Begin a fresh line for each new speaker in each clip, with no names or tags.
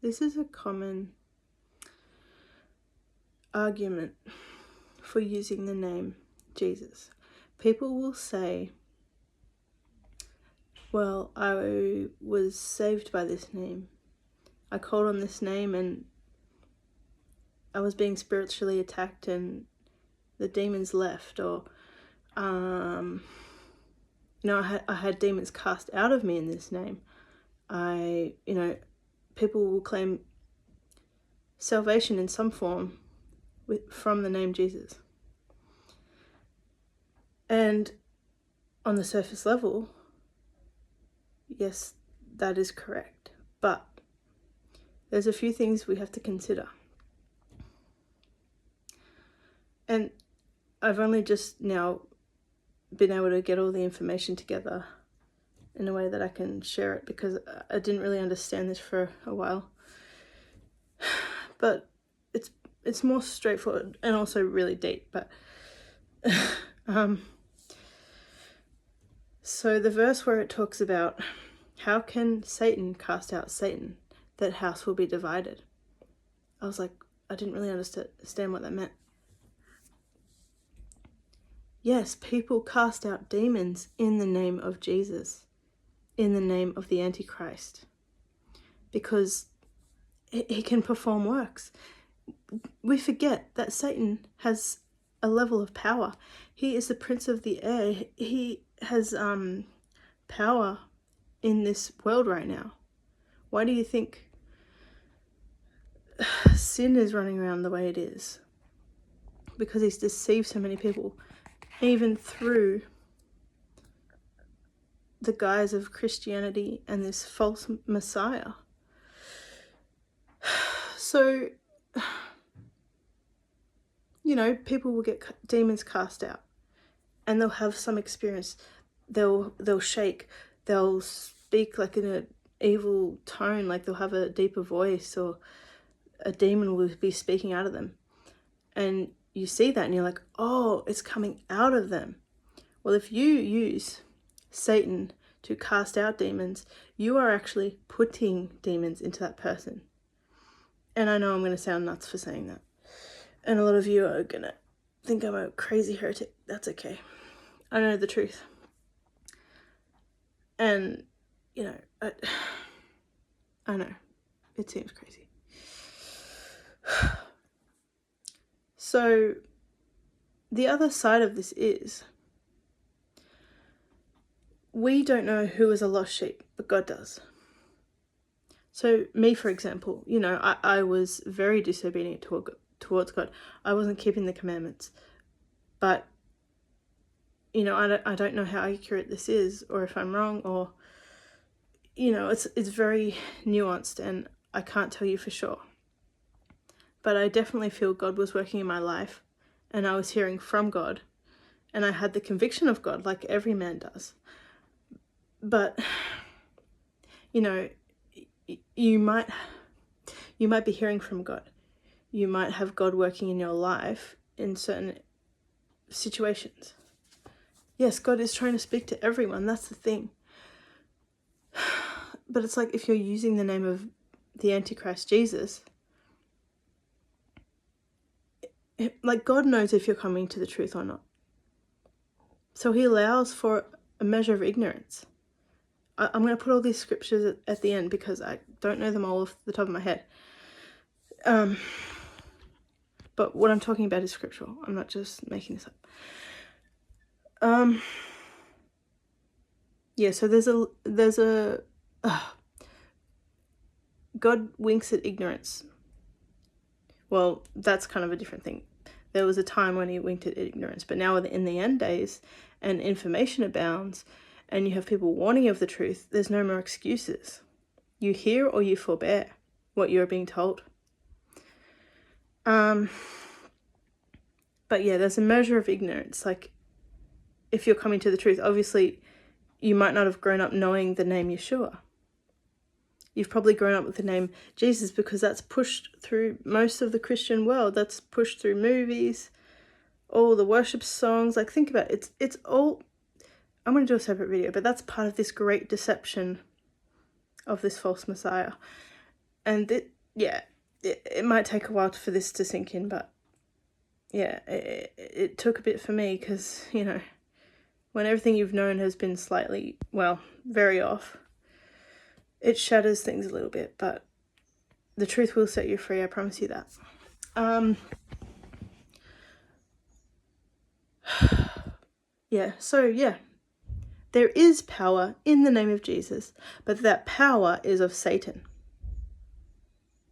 This is a common argument for using the name Jesus. People will say, well, I was saved by this name. I called on this name and I was being spiritually attacked and the demons left. Or, I had demons cast out of me in this name. People will claim salvation in some form from the name Jesus. And on the surface level, yes, that is correct. But there's a few things we have to consider. And I've only just now been able to get all the information together in a way that I can share it, because I didn't really understand this for a while. But it's more straightforward and also really deep. But so the verse where it talks about how can Satan cast out Satan, that house will be divided. I was like, I didn't really understand what that meant. Yes, people cast out demons in the name of Jesus, in the name of the Antichrist, because he can perform works. We forget that Satan has a level of power. He is the prince of the air. He has power in this world right now. Why do you think sin is running around the way it is? Because he's deceived so many people, even through the guise of Christianity and this false Messiah. So, people will get demons cast out and they'll have some experience. They'll shake. They'll speak like in an evil tone, like they'll have a deeper voice, or a demon will be speaking out of them. And you see that and you're like, oh, it's coming out of them. Well, if you use Satan to cast out demons, you are actually putting demons into that person. And I know I'm going to sound nuts for saying that. And a lot of you are going to think I'm a crazy heretic. That's okay. I know the truth. And, I know. It seems crazy. So, the other side of this is, we don't know who is a lost sheep, but God does. So me, for example, I was very disobedient towards God. I wasn't keeping the commandments. But, I don't know how accurate this is, or if I'm wrong, or, it's very nuanced and I can't tell you for sure. But I definitely feel God was working in my life and I was hearing from God and I had the conviction of God like every man does. But, you might be hearing from God. You might have God working in your life in certain situations. Yes, God is trying to speak to everyone. That's the thing. But it's like, if you're using the name of the Antichrist Jesus, like, God knows if you're coming to the truth or not. So he allows for a measure of ignorance. I'm going to put all these scriptures at the end because I don't know them all off the top of my head. But what I'm talking about is scriptural. I'm not just making this up. So there's a God winks at ignorance. Well, that's kind of a different thing. There was a time when he winked at ignorance, but now in the end days and information abounds and you have people warning of the truth, there's no more excuses. You hear or you forbear what you're being told. But yeah, there's a measure of ignorance. Like, if you're coming to the truth, obviously you might not have grown up knowing the name Yeshua. You've probably grown up with the name Jesus because that's pushed through most of the Christian world. That's pushed through movies, all the worship songs. Like, think about it. It's all... I'm going to do a separate video, but that's part of this great deception of this false Messiah. And it might take a while for this to sink in, but yeah, it took a bit for me, because, you know, when everything you've known has been slightly, well, very off, it shatters things a little bit, but the truth will set you free, I promise you that. There is power in the name of Jesus, but that power is of Satan.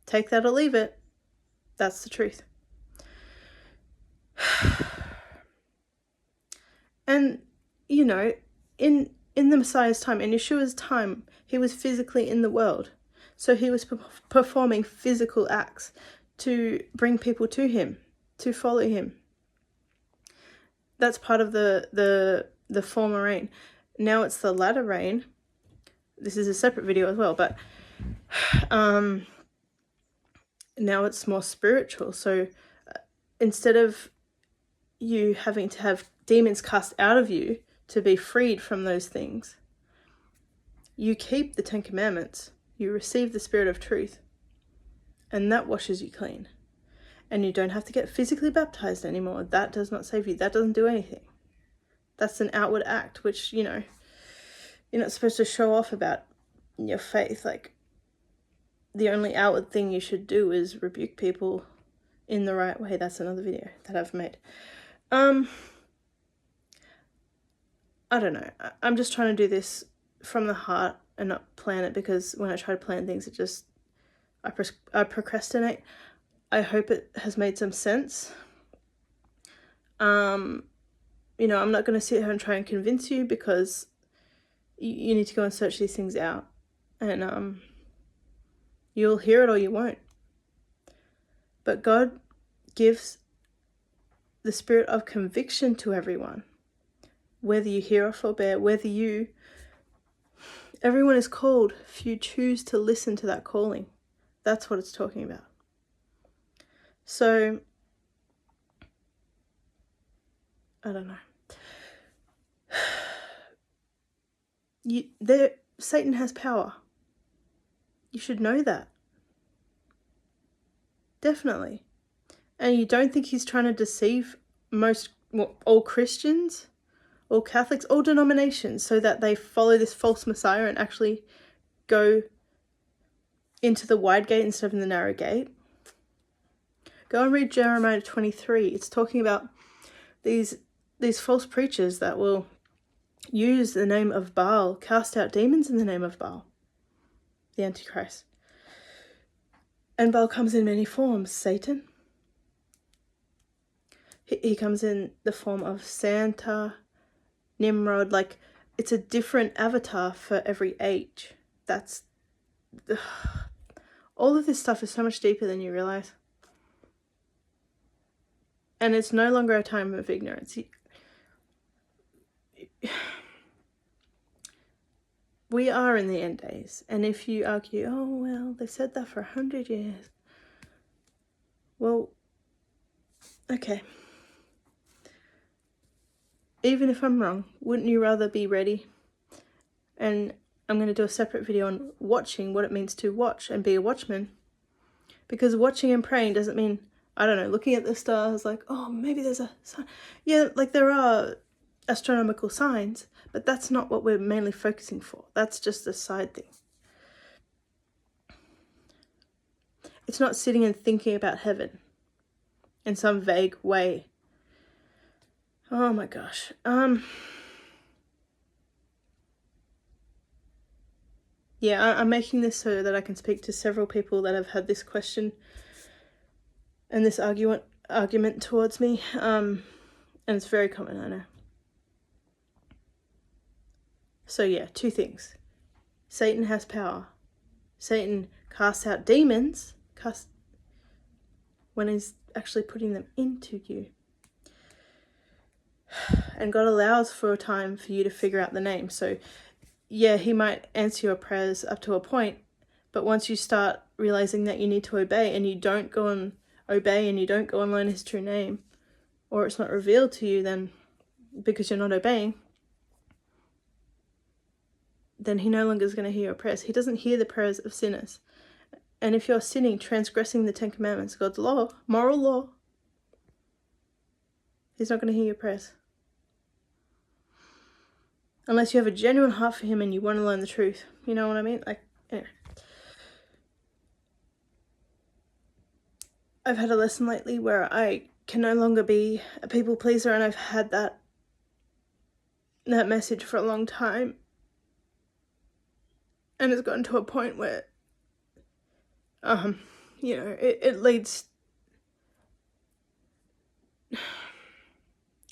Take that or leave it. That's the truth. And, you know, in the Messiah's time, in Yeshua's time, he was physically in the world. So he was performing physical acts to bring people to him, to follow him. That's part of the former reign. Now it's the latter rain. This is a separate video as well, but now it's more spiritual. So instead of you having to have demons cast out of you to be freed from those things, you keep the 10 Commandments. You receive the Spirit of truth, and that washes you clean. And you don't have to get physically baptized anymore. That does not save you. That doesn't do anything. That's an outward act, which, you know, you're not supposed to show off about your faith. Like, the only outward thing you should do is rebuke people in the right way. That's another video that I've made. I don't know. I'm just trying to do this from the heart and not plan it, because when I try to plan things, I procrastinate. I hope it has made some sense. You know, I'm not going to sit here and try and convince you, because you need to go and search these things out. And you'll hear it or you won't. But God gives the spirit of conviction to everyone. Whether you hear or forbear, everyone is called if you choose to listen to that calling. That's what it's talking about. So, I don't know. Satan has power. You should know that. Definitely. And you don't think he's trying to deceive all Christians, all Catholics, all denominations, so that they follow this false Messiah and actually go into the wide gate instead of the narrow gate? Go and read Jeremiah 23. It's talking about these false preachers that will use the name of Baal, cast out demons in the name of Baal, the Antichrist. And Baal comes in many forms. Satan. He comes in the form of Santa, Nimrod. Like, it's a different avatar for every age. All of this stuff is so much deeper than you realize. And it's no longer a time of ignorance. We are in the end days. And if you argue, oh, well, they've said that for 100 years. Well, okay. Even if I'm wrong, wouldn't you rather be ready? And I'm going to do a separate video on watching, what it means to watch and be a watchman. Because watching and praying doesn't mean, I don't know, looking at the stars like, oh, maybe there's a sign. Yeah, like there are astronomical signs, but that's not what we're mainly focusing for. That's just a side thing. It's not sitting and thinking about heaven in some vague way. Oh my gosh. Yeah, I'm making this so that I can speak to several people that have had this question and this argument towards me. And it's very common, I know. So yeah, 2 things. Satan has power. Satan casts out demons when he's actually putting them into you. And God allows for a time for you to figure out the name. So yeah, he might answer your prayers up to a point, but once you start realizing that you need to obey, and you don't go and obey, and you don't go and learn his true name, or it's not revealed to you, then because you're not obeying, then he no longer is going to hear your prayers. He doesn't hear the prayers of sinners. And if you're sinning, transgressing the 10 Commandments, God's law, moral law, He's not going to hear your prayers. Unless you have a genuine heart for Him and you want to learn the truth. You know what I mean? Like, anyway. I've had a lesson lately where I can no longer be a people pleaser, and I've had that message for a long time. And it's gotten to a point where, you know, it leads,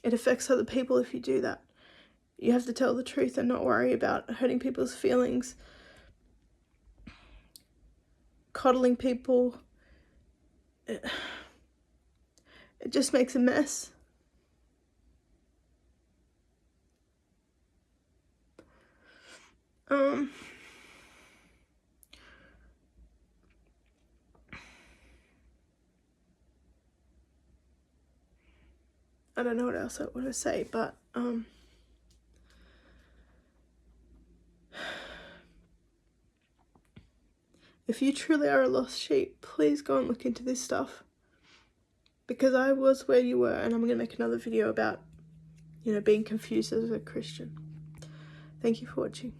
it affects other people if you do that. You have to tell the truth and not worry about hurting people's feelings, coddling people. It just makes a mess. I don't know what else I want to say, but if you truly are a lost sheep, please go and look into this stuff. Because I was where you were, and I'm going to make another video about, you know, being confused as a Christian. Thank you for watching.